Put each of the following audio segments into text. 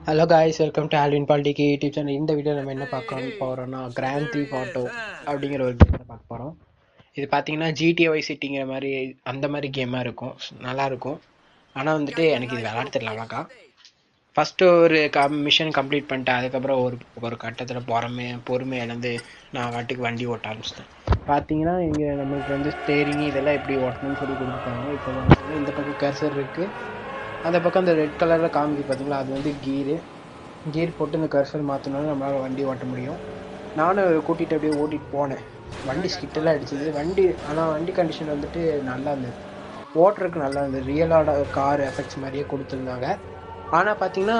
Hello guys, welcome to Alvin பாலிட்டிக்கு YouTube channel. இந்த video நம்ம என்ன பார்க்க போகிறோம்னா கிராண்ட் தீஃப் ஆட்டோ அப்படிங்கிற ஒரு கேமை பார்க்க போகிறோம். இது பார்த்தீங்கன்னா GTA Vice Cityங்கிற மாதிரி அந்த மாதிரி கேமாக இருக்கும், நல்லாயிருக்கும். ஆனால் வந்துட்டு எனக்கு இது விளையாட தெரியல அவ்வளோக்கா. ஃபஸ்ட்டு ஒரு மிஷன் கம்ப்ளீட் பண்ணிட்டேன். அதுக்கப்புறம் ஒரு கட்டத்தில் பொறுமை இழந்து நான் வாட்டுக்கு வண்டி ஓட்ட ஆரம்பிச்சிட்டேன். பார்த்தீங்கன்னா இங்கே நம்மளுக்கு வந்து ஸ்டேரிங் இதெல்லாம் எப்படி ஓட்டணும்னு சொல்லி கொடுத்துருக்காங்க. இப்போ பார்த்தீங்கன்னா இந்த பக்கம் கர்சர் இருக்குது, அந்த பக்கம் அந்த ரெட் கலரில் காமிக்கு பார்த்தீங்களா, அது வந்து கீர் போட்டு இந்த கர்சர் மாற்றினாலும் நம்மளால் வண்டி ஓட்ட முடியும். நானும் கூட்டிகிட்டு அப்படியே ஓட்டிகிட்டு போனேன். வண்டி ஸ்கிட்டெல்லாம் அடிச்சிது ஆனால் வண்டி கண்டிஷன் வந்துட்டு நல்லா இருந்தது, ஓட்டுறதுக்கு நல்லா இருந்தது. ரியலோட கார் எஃபெக்ட்ஸ் மாதிரியே கொடுத்துருந்தாங்க. ஆனால் பார்த்தீங்கன்னா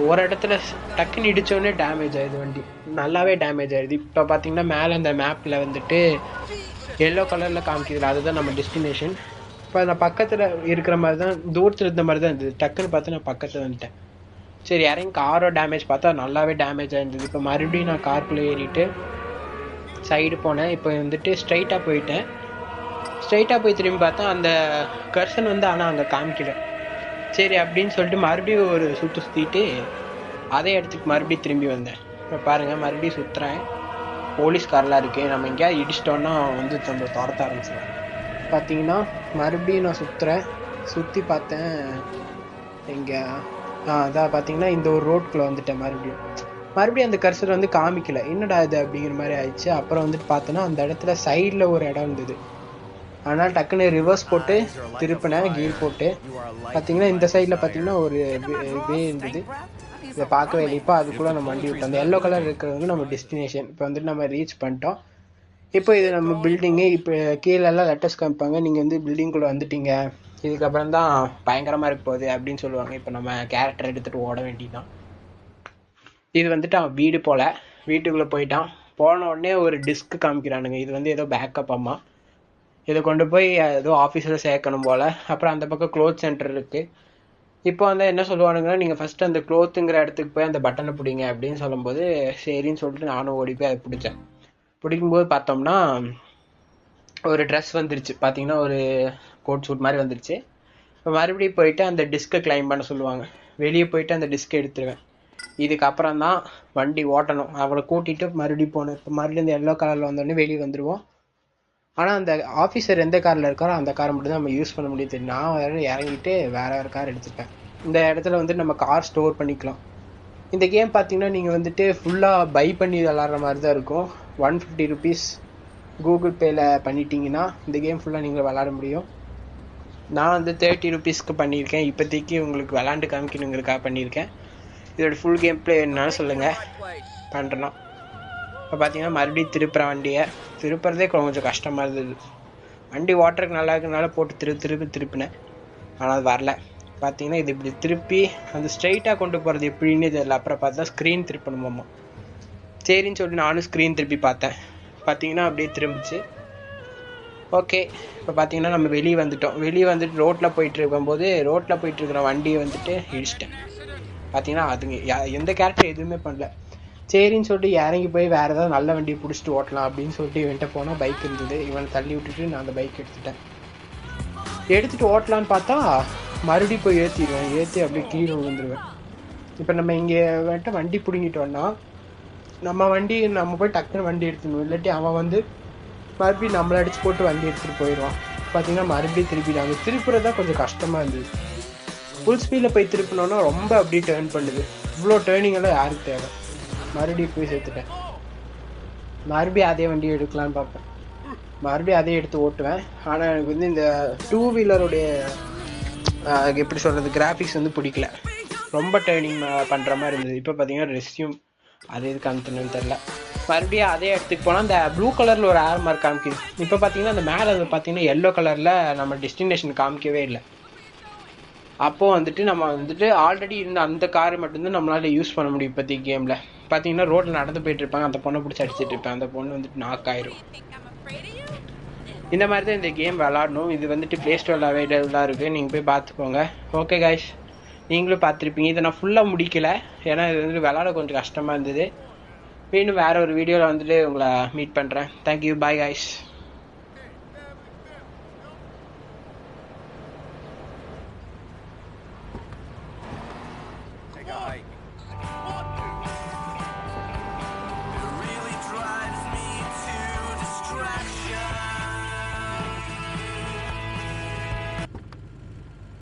ஒரு இடத்துல டக்குன்னு இடித்தோடனே டேமேஜ் ஆகிடுது, வண்டி நல்லாவே டேமேஜ் ஆகிடுது. இப்போ பார்த்தீங்கன்னா மேலே அந்த மேப்பில் வந்துட்டு எல்லோ கலரில் காமிக்குதுல, அதுதான் நம்ம டெஸ்டினேஷன். இப்போ நான் பக்கத்தில் இருக்கிற மாதிரி தான், தூரத்தில் இருந்த மாதிரி தான் இருந்தது. டக்குன்னு பார்த்து நான் பக்கத்தில் வந்துட்டேன். சரி இறங்கி காரோ டேமேஜ் பார்த்தா நல்லாவே டேமேஜ் ஆகிருந்தது. இப்போ மறுபடியும் நான் காருக்குள்ளே ஏறிட்டு சைடு போனேன். இப்போ வந்துட்டு ஸ்ட்ரைட்டாக போய் திரும்பி பார்த்தா அந்த கர்சன் வந்து ஆனால் அங்கே காமிக்கல. சரி அப்படின்னு சொல்லிட்டு மறுபடியும் ஒரு சுற்றிட்டு அதே இடத்துக்கு மறுபடியும் திரும்பி வந்தேன். இப்போ பாருங்கள், மறுபடியும் சுற்றுறேன். போலீஸ்காரெலாம் இருக்குது. நம்ம எங்கேயாவது இடிச்சிட்டோன்னா வந்து நம்ம துரத்த ஆரம்பிச்சிடுவேன். பார்த்தீங்கன்னா மறுபடியும் நான் சுற்றி பார்த்தேன். இங்கே அதான் பார்த்தீங்கன்னா இந்த ஒரு ரோட்குள்ளே வந்துட்டேன். மறுபடியும் அந்த கர்சர் வந்து காமிக்கல, என்னடா இது அப்படிங்கிற மாதிரி ஆயிடுச்சு. அப்புறம் வந்துட்டு பார்த்தோன்னா அந்த இடத்துல சைடில் ஒரு இடம் இருந்தது. அதனால் டக்குன்னு ரிவர்ஸ் போட்டு திருப்பினேன், கீர் போட்டு. பார்த்தீங்கன்னா இந்த சைடில் பார்த்தீங்கன்னா ஒரு வே இருந்தது, இதை பார்க்கவே இல்லை. இப்போ அது கூட நம்ம வண்டி விட்டோம். அந்த எல்லோ கலர் இருக்கிறது வந்து நம்ம டெஸ்டினேஷன். இப்போ வந்துட்டு நம்ம ரீச் பண்ணிட்டோம். இப்போ இது நம்ம பில்டிங்கு. இப்போ கீழெல்லாம் லெட்டர்ஸ் காமிப்பாங்க, நீங்கள் வந்து பில்டிங்குள்ளே வந்துட்டீங்க, இதுக்கப்புறம் தான் பயங்கரமாக இருக்க போகுது அப்படின்னு சொல்லுவாங்க. இப்போ நம்ம கேரக்டர் எடுத்துகிட்டு ஓட வேண்டியதான். இது வந்துட்டு அவன் வீடு போல், வீட்டுக்குள்ளே போயிட்டான். போன உடனே ஒரு டிஸ்க் காமிக்கிறானுங்க. இது வந்து ஏதோ பேக்கப் அம்மா, இதை கொண்டு போய் ஏதோ ஆஃபீஸில் சேர்க்கணும் போல். அப்புறம் அந்த பக்கம் க்ளோத் சென்டர் இருக்குது. இப்போ வந்து என்ன சொல்லுவானுங்கன்னா, நீங்கள் ஃபஸ்ட்டு அந்த க்ளோத்துங்கிற இடத்துக்கு போய் அந்த பட்டனை பிடிங்க அப்படின்னு சொல்லும்போது சரின்னு சொல்லிட்டு நானும் ஓடி போய் அதை பிடிக்கும்போது பார்த்தோம்னா ஒரு ட்ரெஸ் வந்துருச்சு. பார்த்தீங்கன்னா ஒரு கோட் சூட் மாதிரி வந்துருச்சு. இப்போ மறுபடியும் போயிட்டு அந்த டிஸ்கை கிளைம் பண்ண சொல்லுவாங்க. வெளியே போயிட்டு அந்த டிஸ்கை எடுத்துருவேன். இதுக்கப்புறம் தான் வண்டி ஓட்டணும். அவளை கூட்டிகிட்டு மறுபடியும் போனேன். இப்போ மறுபடியும் இந்த எல்லோ கலரில் வந்தோடனே வெளியே வந்துடுவோம். ஆனால் அந்த ஆஃபீஸர் எந்த காரில் இருக்காரோ அந்த காரை மட்டும் தான் நம்ம யூஸ் பண்ண முடியுது. நான் இறங்கிட்டு வேறு கார் எடுத்துப்பேன். இந்த இடத்துல வந்து நம்ம கார் ஸ்டோர் பண்ணிக்கலாம். இந்த கேம் பார்த்தீங்கன்னா நீங்கள் வந்துட்டு ஃபுல்லாக பை பண்ணி விளாட்ற மாதிரி தான் இருக்கும். 150 ருபீஸ் கூகுள் பேயில் பண்ணிட்டீங்கன்னா இந்த கேம் ஃபுல்லாக நீங்கள் விளாட முடியும். நான் வந்து 30 ருபீஸ்க்கு பண்ணியிருக்கேன். இப்போதைக்கு உங்களுக்கு விளாண்டு காமிக்கணுங்கிறதுக்காக பண்ணியிருக்கேன். இதோட ஃபுல் கேம் பிளே என்னன்னு சொல்லுங்கள், பண்ணுறேன்னா. இப்போ பார்த்தீங்கன்னா மறுபடியும் திருப்புறதே கொஞ்சம் கஷ்டமாக இருந்தது. வண்டி ஓட்டுறதுக்கு நல்லா இருக்கிறனால போட்டு திருப்பினேன், ஆனால் அது வரல. பார்த்தீங்கன்னா இது இப்படி திருப்பி அந்த ஸ்ட்ரைட்டாக கொண்டு போகிறது எப்படின்னு தெரியல. அப்புறம் பார்த்தா ஸ்க்ரீன் திருப்பணுமாம்மா. சரின்னு சொல்லி நானும் ஸ்க்ரீன் திருப்பி பார்த்தேன். பார்த்தீங்கன்னா அப்படியே திரும்பிச்சு. ஓகே, இப்போ பார்த்தீங்கன்னா நம்ம வெளியே வந்துட்டு ரோட்டில் போயிட்டுருக்கிற வண்டியை வந்துட்டு இடிச்சிட்டேன். பார்த்தீங்கன்னா அதுங்க எந்த கேரக்டர் எதுவுமே பண்ணல. சரின்னு சொல்லிட்டு இறங்கி போய் வேறு ஏதாவது நல்ல வண்டியை பிடிச்சிட்டு ஓட்டலாம் அப்படின்னு சொல்லிட்டு இவன்ட்ட போனால் பைக் இருந்தது. இவனை தள்ளி விட்டுட்டு நான் அந்த பைக் எடுத்துகிட்டு ஓட்டலான்னு பார்த்தா மறுபடியும் போய் ஏற்றி அப்படியே கீழே விழுந்துருவேன். இப்போ நம்ம இங்கே வந்துட்டு வண்டி பிடிங்கிட்டோன்னா நம்ம போய் டக்குன்னு வண்டி எடுத்துக்கணும். இல்லாட்டி அவன் வந்து மறுபடியும் நம்மளை அடித்து போட்டு வண்டி எடுத்துகிட்டு போயிடுவான். பார்த்தீங்கன்னா மறுபடியும் திருப்பிடாங்க. திருப்புறது தான் கொஞ்சம் கஷ்டமாக இருந்தது. ஃபுல் ஸ்பீடில் போய் திருப்பினோன்னா ரொம்ப அப்படியே டேர்ன் பண்ணுது. இவ்வளோ டேர்னிங்கெல்லாம் யாருக்கு தேவை? மறுபடியும் போய் சேர்த்துட்டேன். மறுபடியும் அதே வண்டியை எடுக்கலான்னு பார்ப்பேன். மறுபடியும் அதே எடுத்து ஓட்டுவேன். ஆனால் எனக்கு வந்து இந்த 2 வீலருடைய எப்படி சொல்கிறது, கிராஃபிக்ஸ் வந்து பிடிக்கல. ரொம்ப டேர்னிங் பண்ணுற மாதிரி இருந்தது. இப்போ பார்த்தீங்கன்னா ரெஸ்யூம் அது எதுக்கு அனுப்புன்னு தெரில. மறுபடியும் அதே இடத்துக்கு போனால் அந்த ப்ளூ கலரில் ஒரு ஏர் மார்க் காமிக்குது. இப்போ பார்த்தீங்கன்னா அந்த மேலே பார்த்தீங்கன்னா எல்லோ கலரில் நம்ம டெஸ்டினேஷன் காமிக்கவே இல்லை. அப்போது வந்துட்டு நம்ம வந்துட்டு ஆல்ரெடி இருந்த அந்த காரை மட்டும்தான் நம்மளால் யூஸ் பண்ண முடியும். இப்போதைக்கு கேமில் பார்த்தீங்கன்னா ரோட்டில் நடந்து போயிட்டு இருப்பாங்க, அந்த பொண்ணை பிடிச்சி அடிச்சுட்டு இருப்பேன். அந்த பொண்ணு வந்துட்டு நாக் ஆயிரும். இந்த மாதிரி தான் இந்த கேம் விளாடணும். இது வந்துட்டு ப்ளே ஸ்டோரில் அவைலபிளாக இருக்குது, நீங்கள் போய் பார்த்துக்கோங்க. ஓகே காய்ஸ், நீங்களும் பார்த்துருப்பீங்க. இதை நான் ஃபுல்லாக முடிக்கல, ஏன்னா இது வந்துட்டு விளாட கொஞ்சம் கஷ்டமாக இருந்தது. மீண்டும் வேறு ஒரு வீடியோவில் வந்துட்டு உங்களை மீட் பண்ணுறேன். Thank you, bye guys.